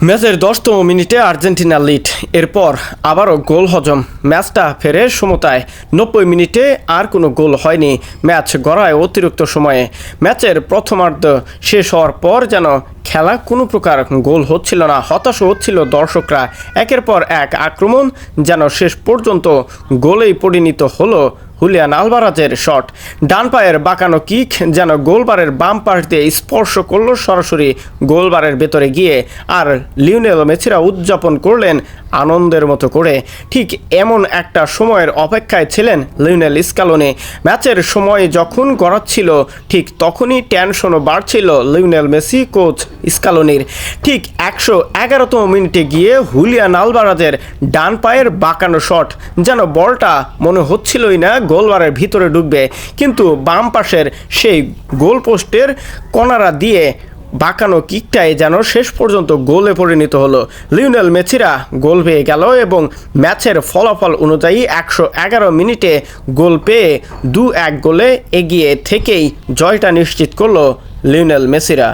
ম্যাচের ১০তম মিনিটে Argentina lead, এরপর আবারও গোল হজম, ম্যাচটা ফেরে সমতায়। ৯০ মিনিটে আর কোনো গোল হয়নি, ম্যাচ গড়ায় অতিরিক্ত সময়ে। ম্যাচের প্রথমার্ধ শেষ হওয়ার পর যেন খেলা কোনো প্রকার গোল হচ্ছিল না, হতাশ হচ্ছিল দর্শকরা। একের পর এক আক্রমণ যেন শেষ পর্যন্ত গোলেই পরিণত হলো। হুলিয়ান আলভারাজের শট, ডান পায়ের বাঁকানো কিক যেন গোলবারের বাম পাশ দিয়ে স্পর্শ করল সরাসরি গোলবারের ভেতরে গিয়ে, আর লিওনেল মেসিরা উদযাপন করলেন আনন্দের মতো করে। ঠিক এমন একটা সময়ের অপেক্ষায় ছিলেন লিওনেল স্ক্যালোনি। ম্যাচের সময় যখন গড়াচ্ছিল ঠিক তখনই টেনশনও বাড়ছিল লিওনেল মেসি কোচ স্ক্যালোনির। ঠিক ১১১তম মিনিটে গিয়ে হুলিয়ান আলভারাজের ডান পায়ের বাঁকানো শট, যেন বলটা মনে হচ্ছিলই না গোলবারের ভিতরে ঢুকবে, কিন্তু বাম পাশের সেই গোলপোস্টের কণারা দিয়ে বাঁকানো কিকটাই যেন শেষ পর্যন্ত গোলে পরিণত হলো। লিওনেল মেসিরা গোল পেয়ে গেল এবং ম্যাচের ফলাফল অনুযায়ী ১১১ মিনিটে গোল পেয়ে ২-১ গোলে এগিয়ে থেকেই জয়টা নিশ্চিত করলো লিওনেল মেসিরা।